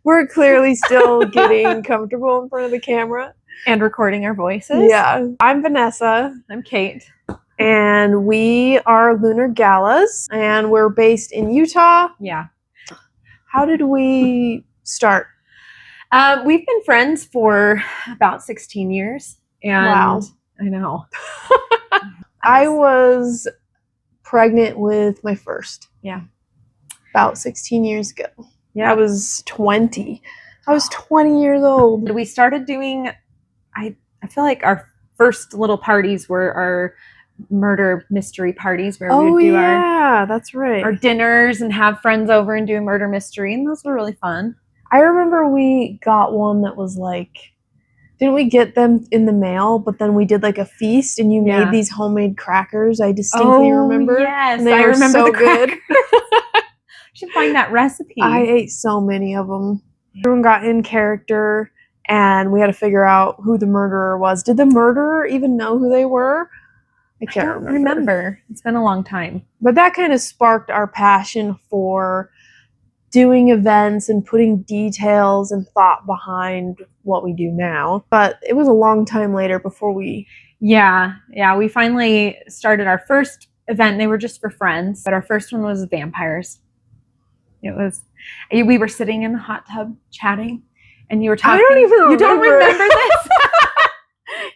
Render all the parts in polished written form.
We're clearly still getting comfortable in front of the camera. And recording our voices. Yeah. I'm Vanessa. I'm Kate. And we are Lunar Galas. And we're based in Utah. Yeah. How did we start? We've been friends for about 16 years. And wow. I know. I was pregnant with my first. Yeah. About 16 years ago. Yeah. I was 20. I was 20 years old. We started doing, I feel like our first little parties were our murder mystery parties where we would do that's right. our dinners and have friends over and do a murder mystery. And those were really fun. I remember we got one that was like, didn't we get them in the mail? But then we did like a feast and you made these homemade crackers. I distinctly remember. Yes, and they were remember so the good. Should find that recipe. I ate so many of them. Everyone got in character and we had to figure out who the murderer was. Did the murderer even know who they were? I can't remember. It's been a long time. But that kind of sparked our passion for doing events and putting details and thought behind what we do now. But it was a long time later before we... Yeah. We finally started our first event. They were just for friends. But our first one was vampires. We were sitting in the hot tub chatting. And you were talking... I don't even remember. You don't remember this?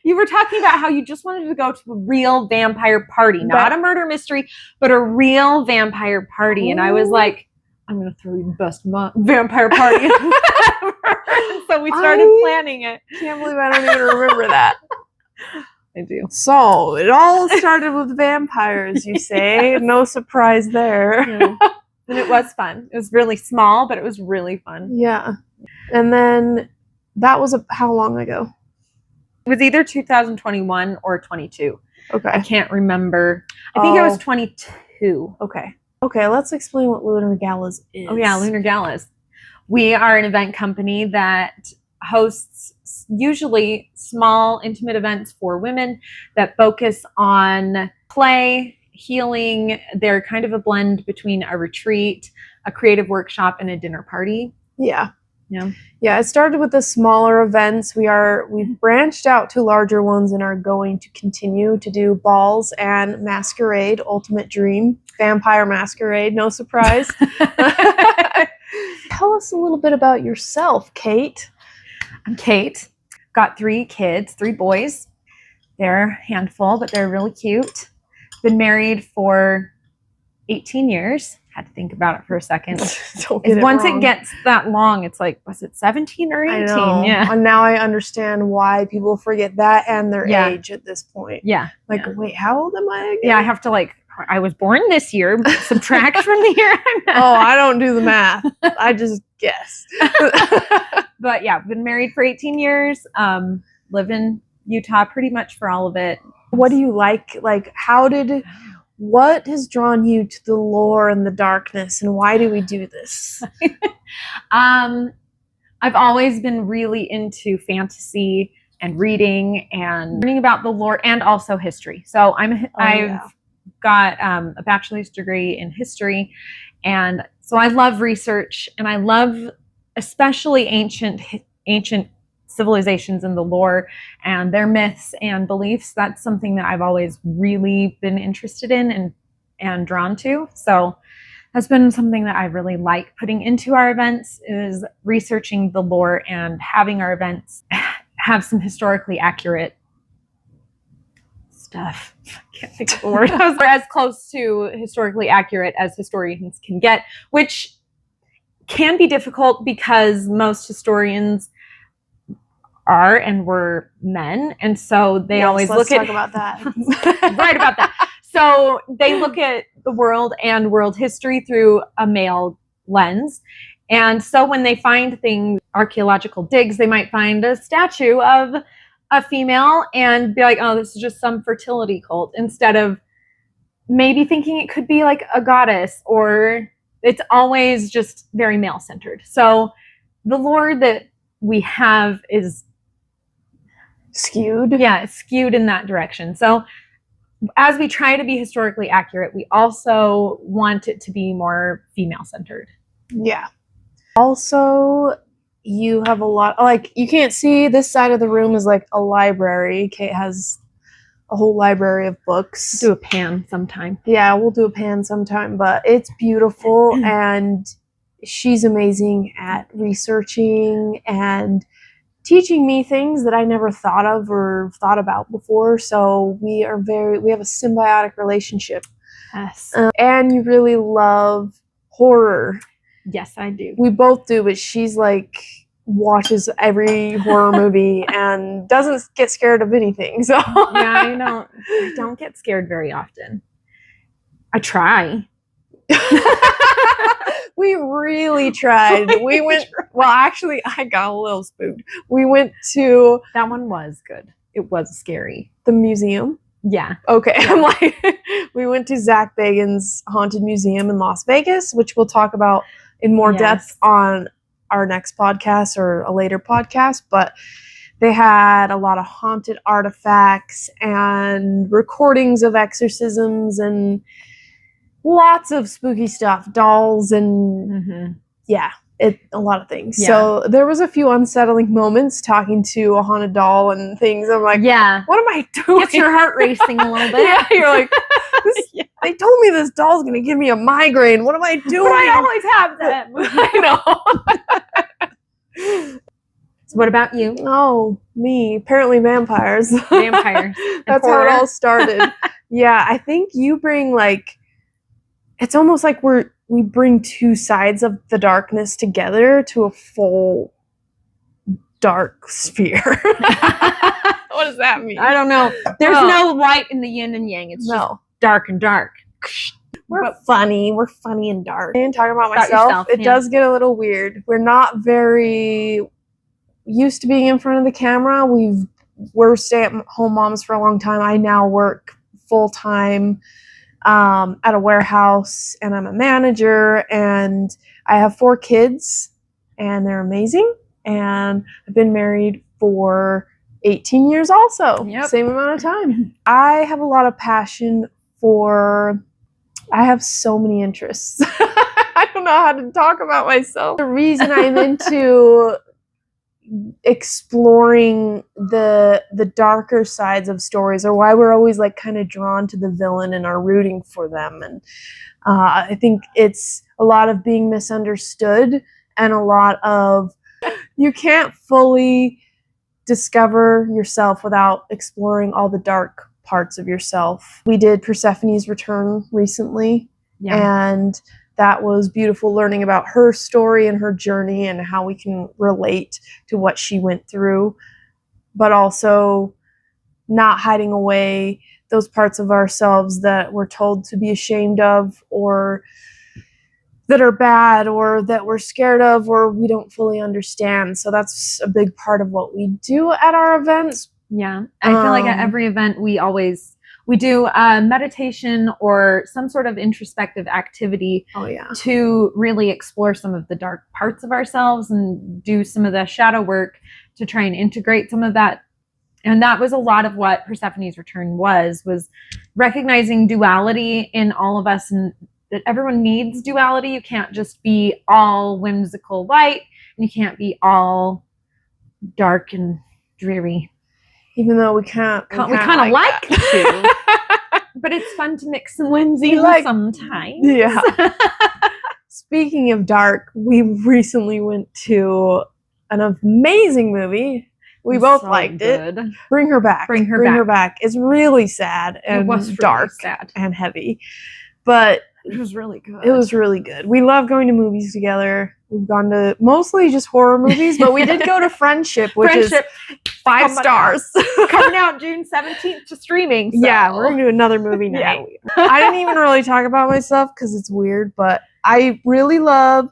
You were talking about how you just wanted to go to a real vampire party. Not a murder mystery, but a real vampire party. And I was like, I'm going to throw you the best vampire party ever. So we started planning it. Can't believe I don't even remember that. I do. So it all started with vampires, you say. No surprise there. Yeah. And it was fun. It was really small, but it was really fun. Yeah. And then that was how long ago? It was either 2021 or 22. Okay. I can't remember. I think it was 22. Okay, let's explain what Lunar Galas is. Oh, yeah, Lunar Galas. We are an event company that hosts usually small, intimate events for women that focus on play, healing. They're kind of a blend between a retreat, a creative workshop, and a dinner party. Yeah. Yeah, it started with the smaller events. We've branched out to larger ones and are going to continue to do balls and masquerade, ultimate dream, vampire masquerade, no surprise. Tell us a little bit about yourself, Kate. I'm Kate. Got 3 kids, 3 boys. They're a handful, but they're really cute. Been married for 18 years. Had to think about it for a second. Once it gets that long, it's like, was it 17 or 18? I know. Yeah. And now I understand why people forget that and their age at this point. Yeah. Wait, how old am I again? Yeah, I have to I was born this year, subtract from the year I'm at. Oh, I don't do the math. I just guess. But yeah, been married for 18 years. Live in Utah pretty much for all of it. What do you like? What has drawn you to the lore and the darkness, and why do we do this? I've always been really into fantasy and reading and learning about the lore and also history. So I've got a bachelor's degree in history, and so I love research, and I love especially ancient civilizations and the lore and their myths and beliefs. That's something that I've always really been interested in and drawn to. So that's been something that I really like putting into our events, is researching the lore and having our events have some historically accurate stuff. I can't think of the word. As close to historically accurate as historians can get, which can be difficult because most historians are and were men, and so they always look at... Let's talk about that. Right about that. So they look at the world and world history through a male lens, and so when they find things, archaeological digs, they might find a statue of a female and be like, oh, this is just some fertility cult, instead of maybe thinking it could be like a goddess, or it's always just very male-centered. So the lore that we have is skewed. Yeah, it's skewed in that direction. So as we try to be historically accurate, we also want it to be more female-centered. Yeah. Also, you have a lot, like, you can't see this side of the room is like a library. Kate has a whole library of books. Do a pan sometime. Yeah, we'll do a pan sometime, but it's beautiful and she's amazing at researching and teaching me things that I never thought of or thought about before. So we have a symbiotic relationship. Yes. And you really love horror. Yes, I do. We both do, but she's like watches every horror movie and doesn't get scared of anything. So yeah, I don't get scared very often. I try. We really tried. We went. Well, actually, I got a little spooked. We went to that one was good. It was scary. The museum. Yeah. Okay. Yeah. I'm like, we went to Zach Bagans' Haunted Museum in Las Vegas, which we'll talk about in more depth on our next podcast or a later podcast. But they had a lot of haunted artifacts and recordings of exorcisms and lots of spooky stuff, dolls and a lot of things. Yeah. So there was a few unsettling moments talking to a haunted doll and things. I'm like, yeah, what am I doing? Gets your heart racing a little bit. Yeah, you're like, they told me this doll's gonna give me a migraine. What am I doing? But I always have them. I know. So what about you? Oh, me. Apparently vampires. Vampires. That's how it all started. Yeah, I think you bring like, it's almost like we bring two sides of the darkness together to a full dark sphere. What does that mean? I don't know. There's no light in the yin and yang. It's just dark and dark. We're funny. We're funny and dark. And talking about myself, it does get a little weird. We're not very used to being in front of the camera. We're stay-at-home moms for a long time. I now work full-time at a warehouse, and I'm a manager, and I have 4 kids, and they're amazing. And I've been married for 18 years also. Yep. Same amount of time. I have a lot of passion I have so many interests. I don't know how to talk about myself. The reason I'm into exploring the darker sides of stories, or why we're always like kind of drawn to the villain and are rooting for them, and I think it's a lot of being misunderstood and a lot of you can't fully discover yourself without exploring all the dark parts of yourself. We did Persephone's Return recently, and that was beautiful, learning about her story and her journey and how we can relate to what she went through, but also not hiding away those parts of ourselves that we're told to be ashamed of, or that are bad, or that we're scared of, or we don't fully understand. So that's a big part of what we do at our events. Yeah. I feel like at every event we do meditation or some sort of introspective activity to really explore some of the dark parts of ourselves and do some of the shadow work to try and integrate some of that. And that was a lot of what Persephone's Return was recognizing duality in all of us, and that everyone needs duality. You can't just be all whimsical light, and you can't be all dark and dreary. Even though we kind of like to. But it's fun to mix some whimsy sometimes. Yeah. Speaking of dark, we recently went to an amazing movie. We both liked it. Bring Her Back. Bring Her Back. It's really sad and dark and heavy. But it was really good. It was really good. We love going to movies together. We've gone to mostly just horror movies, but we did go to Friendship, which is 5 stars. Coming out June 17th to streaming. So. Yeah, we're going to do another movie night. I didn't even really talk about myself because it's weird, but I really love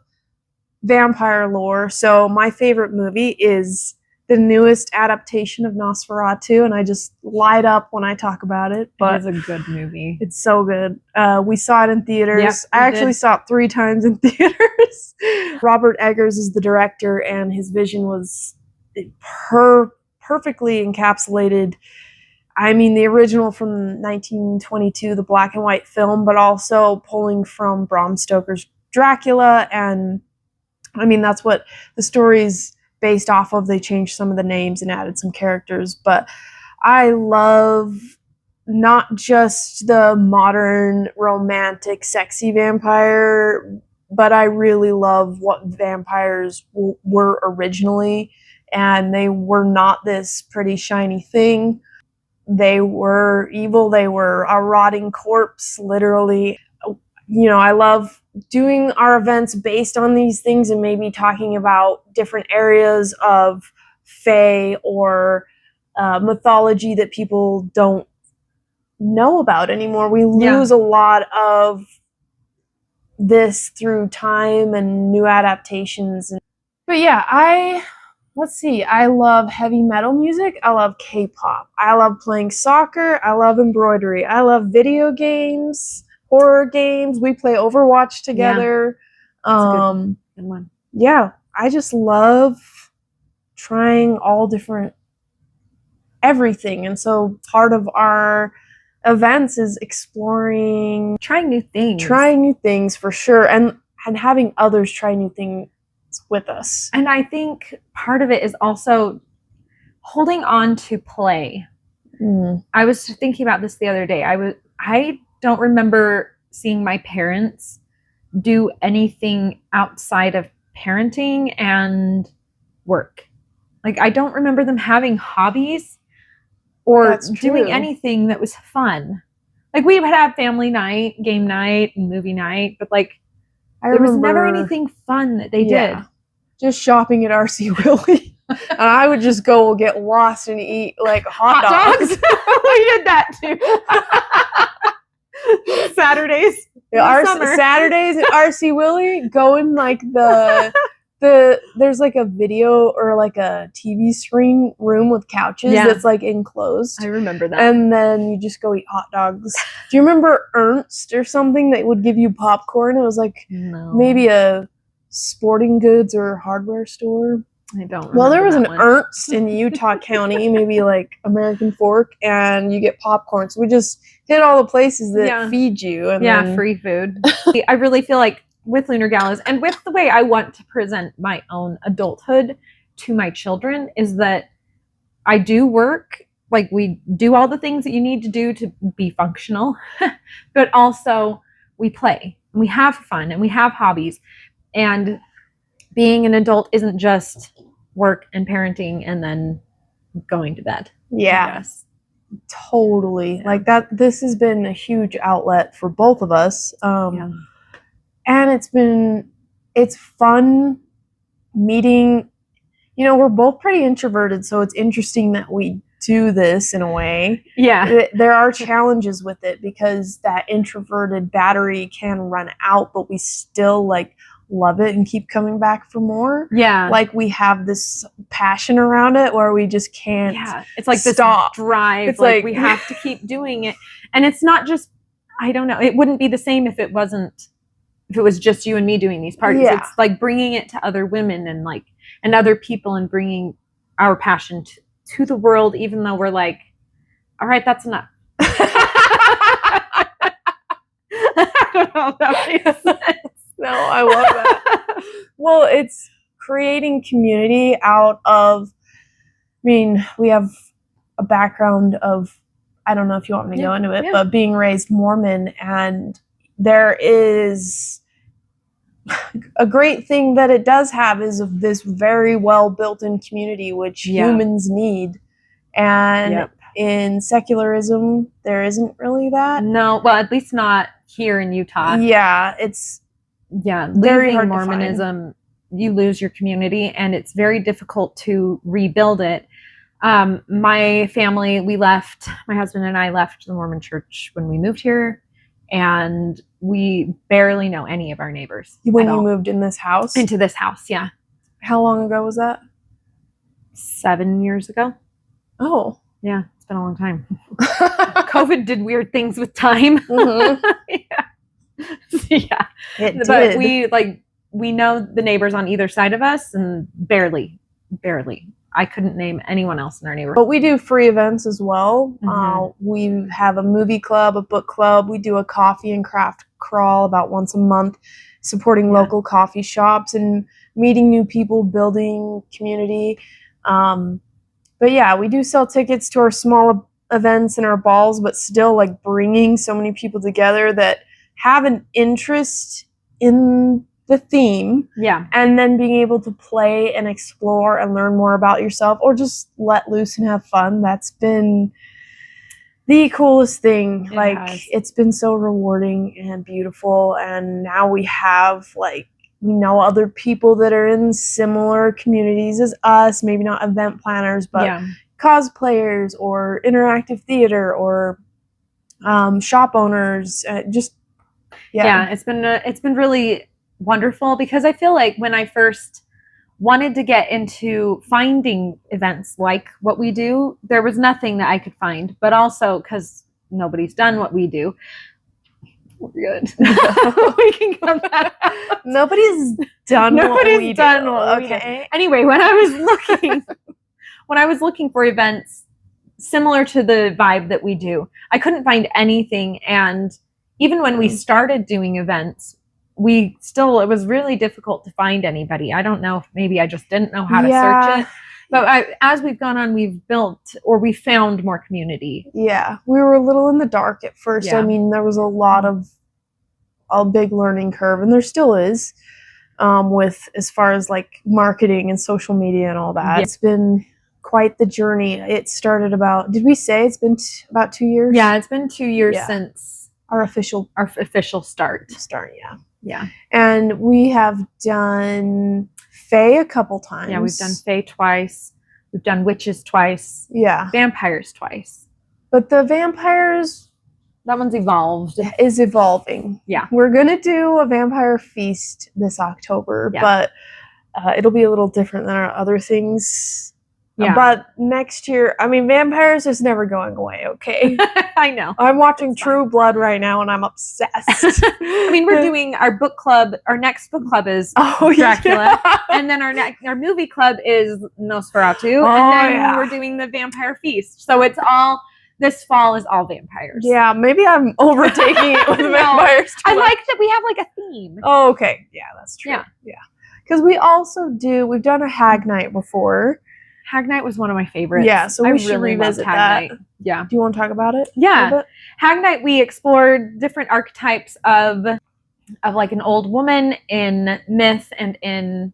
vampire lore. So my favorite movie is the newest adaptation of Nosferatu, and I just light up when I talk about it. But it is a good movie. It's so good. We saw it in theaters. Yep, I actually saw it 3 times in theaters. Robert Eggers is the director, and his vision was perfectly encapsulated. I mean, the original from 1922, the black and white film, but also pulling from Bram Stoker's Dracula. And I mean, that's what the story's based off of, they changed some of the names and added some characters, but I love not just the modern, romantic, sexy vampire, but I really love what vampires were originally, and they were not this pretty shiny thing. They were evil. They were a rotting corpse, literally. You know, I love doing our events based on these things and maybe talking about different areas of fae or mythology that people don't know about anymore. We lose a lot of this through time and new adaptations. But yeah, I love heavy metal music. I love K-pop. I love playing soccer. I love embroidery. I love video games, horror games. We play Overwatch together. Good one. Yeah, I just love trying all different everything. And so part of our events is trying new things for sure, and having others try new things with us. And I think part of it is also holding on to play. I was thinking about this the other day. I don't remember seeing my parents do anything outside of parenting and work. Like, I don't remember them having hobbies or doing anything that was fun. Like, we would have family night, game night, and movie night, but like, there was never anything fun that they did. Just shopping at RC Willey. And I would just go get lost and eat like hot dogs. We did that too. Saturdays. Saturdays at RC Willey, go in like there's like a video or like a TV screen room with couches that's like enclosed. I remember that. And then you just go eat hot dogs. Do you remember Ernst or something that would give you popcorn? It was like maybe a sporting goods or hardware store. I don't remember. Well, there was an Ernst in Utah County, maybe like American Fork, and you get popcorn. So we just hit all the places that feed you. And then free food. I really feel like with Lunar Galas and with the way I want to present my own adulthood to my children is that I do work, like we do all the things that you need to do to be functional, but also we play and we have fun and we have hobbies. And being an adult isn't just work and parenting and then going to bed. Yeah, totally. Like that, this has been a huge outlet for both of us. And it's fun meeting, you know, we're both pretty introverted, so it's interesting that we do this in a way. Yeah. There are challenges with it because that introverted battery can run out, but we still like love it and keep coming back for more. Yeah. Like we have this passion around it where we just can't it's like stop. This drive. It's like we have to keep doing it. And it's not just, I don't know, it wouldn't be the same if it was just you and me doing these parties. It's like bringing it to other women and other people and bringing our passion to the world, even though we're like, all right, that's enough. I don't know if that makes sense. No, I love that. Well, it's creating community out of, I mean, we have a background of, I don't know if you want me to go into it, but being raised Mormon, and there is a great thing that it does have is of this very well built-in community, which humans need. And in secularism, there isn't really that. No, well, at least not here in Utah. Yeah, it's very hard. Mormonism, you lose your community, and it's very difficult to rebuild it. My family, my husband and I left the Mormon church when we moved here, and we barely know any of our neighbors. When you moved in this house? Into this house, yeah. How long ago was that? 7 years ago. Oh. Yeah, it's been a long time. COVID did weird things with time. Mm-hmm. It did. But we know the neighbors on either side of us, and barely. I couldn't name anyone else in our neighborhood. But we do free events as well. Mm-hmm. We have a movie club, a book club. We do a coffee and craft crawl about once a month. supporting local coffee shops and meeting new people, building community. But yeah, we do sell tickets to our small events and our balls, but still like bringing so many people together that have an interest in the theme. Yeah. And then being able to play and explore and learn more about yourself or just let loose and have fun. That's been the coolest thing. It's been so rewarding and beautiful. And now we have we know other people that are in similar communities as us, maybe not event planners, but cosplayers or interactive theater or shop owners. It's been really wonderful, because I feel like when I first wanted to get into finding events like what we do, there was nothing that I could find, but also because nobody's done what we do. We're good. We can come back. Nobody's done what we do. Okay. Anyway, when I was looking for events similar to the vibe that we do, I couldn't find anything. And even when we started doing events, it was really difficult to find anybody. I don't know if maybe I just didn't know how to search it. But as we've gone on, we found more community. Yeah, we were a little in the dark at first. Yeah. I mean, there was a big learning curve, and there still is, with as far as like marketing and social media and all that. Yeah. It's been quite the journey. It started did we say it's been about 2 years? Yeah, it's been 2 years since our official start. Yeah. And we have done Fae a couple times. Yeah, we've done Fae twice. We've done witches twice. Yeah. Vampires twice. But the vampires... That one's evolved. Is evolving. Yeah. We're going to do a vampire feast this October, but it'll be a little different than our other things. Yeah. But next year, I mean, vampires is never going away, okay? I know. I'm watching True Blood right now, and I'm obsessed. I mean, we're doing our book club. Our next book club is Dracula. Yeah. And then our movie club is Nosferatu. And then we're doing the vampire feast. So it's all... This fall is all vampires. Yeah, maybe I'm overtaking it with vampires. I like that we have like a theme. Oh, okay. Yeah, that's true. Yeah. Because we've done a hag night before. Hag night was one of my favorites. Yeah, so we should revisit that. Night. Yeah. Do you want to talk about it? Yeah. Hag night, we explored different archetypes of like an old woman in myth and in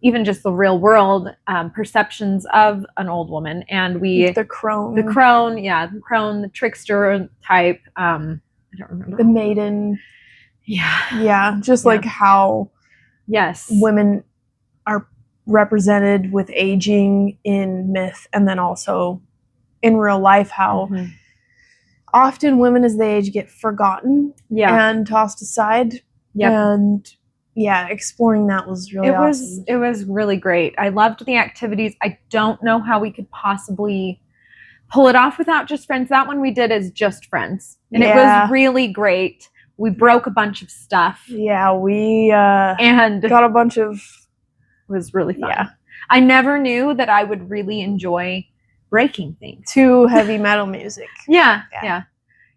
even just the real world, perceptions of an old woman. And the crone, the trickster type. I don't remember. The maiden. Yeah. Just like how women are represented with aging in myth, and then also in real life, how often women as they age get forgotten and tossed aside. And exploring that was really awesome. It was really great. I loved the activities. I don't know how we could possibly pull it off without just friends. That one we did as just friends. And it was really great. We broke a bunch of stuff. Yeah, we and got a bunch of... It was really fun. Yeah. I never knew that I would really enjoy breaking things. To heavy metal music. Yeah.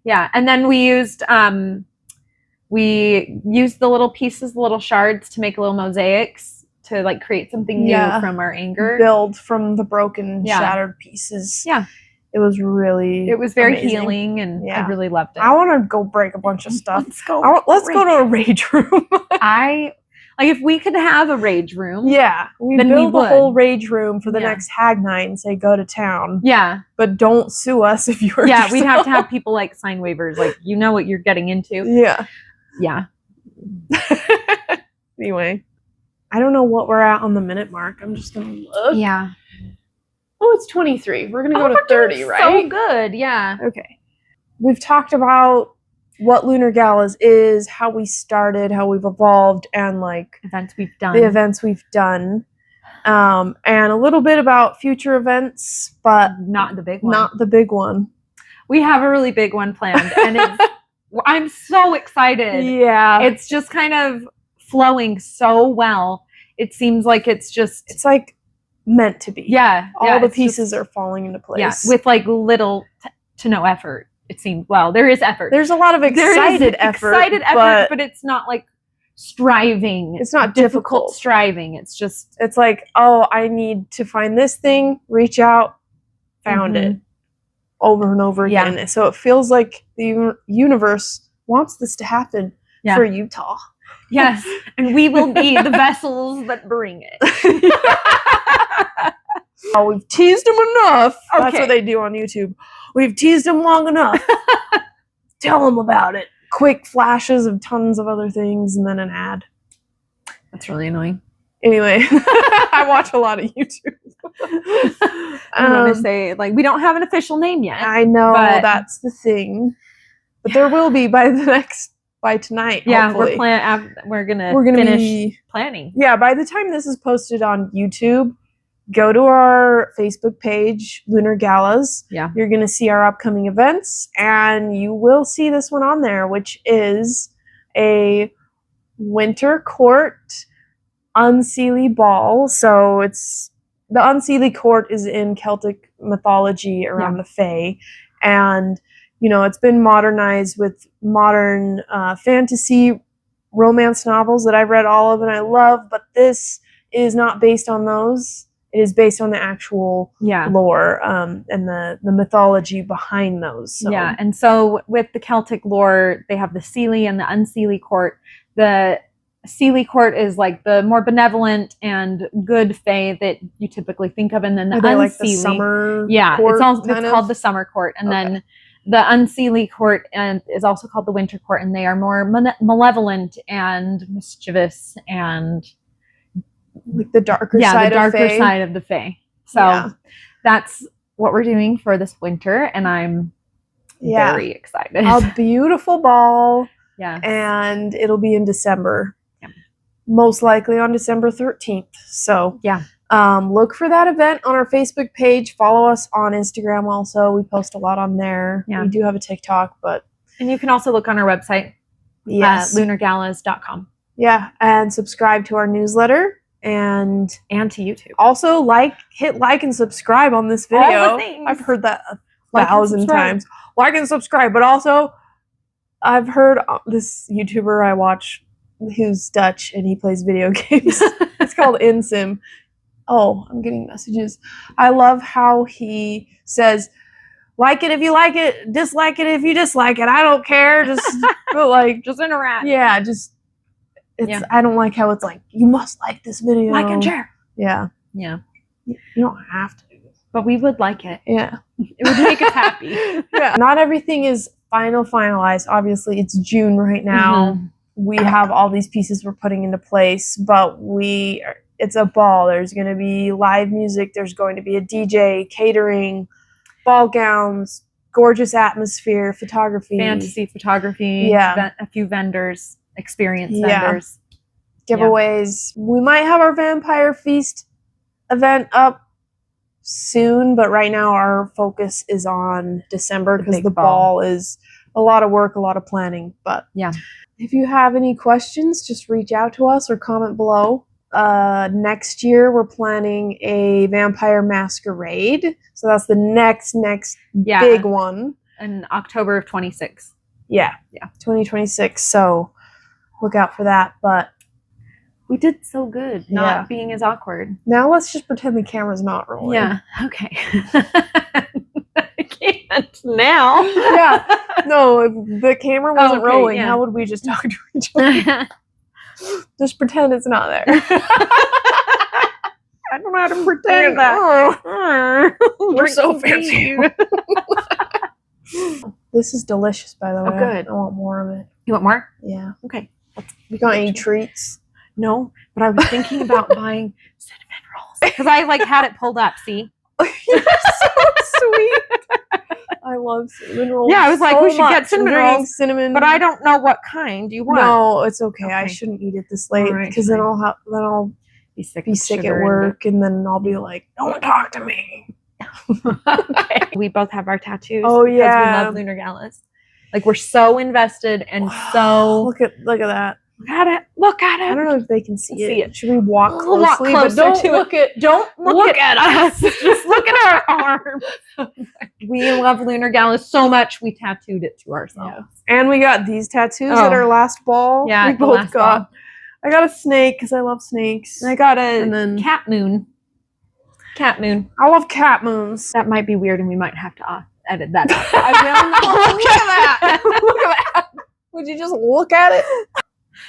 And then we used the little pieces, the little shards to make little mosaics to like create something new from our anger. Build from the broken, shattered pieces. Yeah. It was very amazing. healing, and I really loved it. I want to go break a bunch of stuff. Let's go to a rage room. If we could have a rage room. Yeah. We build a whole rage room for the next hag night and say, go to town. Yeah. But don't sue us if you're we'd have to have people like sign waivers. Like, you know what you're getting into. Yeah. Yeah. Anyway. I don't know what we're at on the minute mark. I'm just going to look. Yeah. Oh, it's 23. We're going to go to 30, right? So good. Yeah. Okay. We've talked about what Lunar Galas is, how we started, how we've evolved, and like the events we've done. And a little bit about future events, but not the big one. We have a really big one planned, and I'm so excited. Yeah. It's just kind of flowing so well. It seems like it's like meant to be. Yeah. All the pieces are falling into place. Yeah. With like little to no effort. It seems, there is effort. There's a lot of excited effort, but it's not like striving. It's not difficult striving. It's just, it's like, oh, I need to find this thing, reach out, found it over and over again. Yeah. So it feels like the universe wants this to happen for Utah. Yes. And we will be the vessels that bring it. Oh, we've teased them enough. Okay. That's what they do on YouTube. We've teased them long enough. Tell them about it. Quick flashes of tons of other things and then an ad. That's really annoying. Anyway, I watch a lot of YouTube. I'm going to say, like, we don't have an official name yet. I know, that's the thing. But there will be by tonight. Yeah, hopefully. we're gonna finish planning. Yeah, by the time this is posted on YouTube, go to our Facebook page, Lunar Galas. Yeah. You're going to see our upcoming events, and you will see this one on there, which is a winter court unseelie ball. So it's the unseelie court is in Celtic mythology around the Fae, and it's been modernized with modern fantasy romance novels that I've read all of and I love, but this is not based on those. It is based on the actual lore and the mythology behind those. So. Yeah, and so with the Celtic lore, they have the Seelie and the Unseelie court. The Seelie court is like the more benevolent and good fae that you typically think of, and then the Unseelie, like the summer court, it's called the summer court, and then the Unseelie court is also called the winter court, and they are more malevolent and mischievous and like the darker side of the fae. So that's what we're doing for this winter, and I'm very excited. A beautiful ball. Yeah. And it'll be in December. Yeah. Most likely on December 13th. So look for that event on our Facebook page. Follow us on Instagram also. We post a lot on there. Yeah. We do have a TikTok, and you can also look on our website. Yes. lunargalas.com. Yeah. And subscribe to our newsletter. And to YouTube. Also hit like and subscribe on this video. All the things. I've heard that 1,000 times. Like and subscribe. But also, I've heard this YouTuber I watch who's Dutch and he plays video games. It's called InSim. Oh, I'm getting messages. I love how he says, like it if you like it, dislike it if you dislike it. I don't care. Just just interact. Yeah, I don't like how it's like, you must like this video. Like and share. Yeah. Yeah. You don't have to. But we would like it. Yeah. It would make us happy. Yeah. Not everything is finalized. Obviously, it's June right now. Mm-hmm. We have all these pieces we're putting into place, but it's a ball. There's going to be live music. There's going to be a DJ, catering, ball gowns, gorgeous atmosphere, photography. Fantasy photography. Yeah. A few vendors. Experience vendors, giveaways. We might have our Vampire Feast event up soon, but right now our focus is on December because the ball is a lot of work, a lot of planning. But if you have any questions, just reach out to us or comment below. Next year we're planning a Vampire Masquerade, so that's the next big one in October of 2026. Yeah, 2026. So look out for that, but we did so good not being as awkward. Now let's just pretend the camera's not rolling. Yeah, okay. I can't now. Yeah, no, if the camera wasn't rolling, how would we just talk to each other? Just pretend it's not there. I don't know how to pretend that. We're so fancy. This is delicious, by the way. Oh, good. I want more of it. You want more? Yeah. Okay. You got any treats? No, but I was thinking about buying cinnamon rolls because I had it pulled up. See? You're so sweet. I love cinnamon rolls. Yeah, I was like, we should get cinnamon rolls. Cinnamon, but I don't know what kind. Do you want? No, it's okay. I shouldn't eat it this late because then I'll be sick at work, and then I'll be like, don't talk to me. Okay. We both have our tattoos. Oh yeah, because we love Lunar Galas. We're so invested and so. Look at that. Look at it. I don't know if they can see it. Should we walk closely? Walk closer don't look at us. Just look at our arms. We love Lunar Galas so much we tattooed it to ourselves. Yeah. And we got these tattoos at our last ball. Yeah, we both got. I got a snake because I love snakes. I got a And then- cat moon. Cat moon. I love cat moons. That might be weird, and we might have to edit that out. I will not. Look at that. Look at that. Would you just look at it?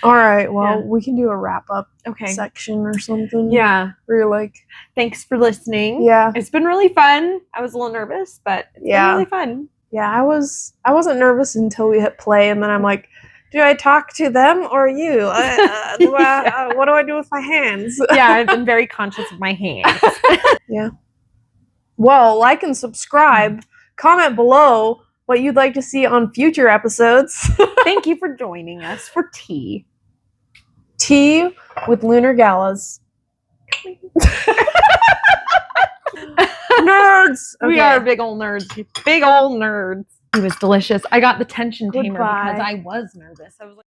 All right. Well, Yeah. we can do a wrap up Okay. section or something. Yeah. Where you're like, Thanks for listening. yeah, It's been really fun. I was a little nervous, but it's been really fun. yeah. I wasn't nervous until we hit play, and then I'm like, do I talk to them or you? What do I do with my hands? Yeah, I've been very conscious of my hands. Well, like and subscribe. Comment below what you'd like to see on future episodes. Thank you for joining us for tea. Tea with Lunar Galas. Nerds! We are big old nerds. Big old nerds. It was delicious. I got the tension tamer Goodbye. because I was nervous. I was like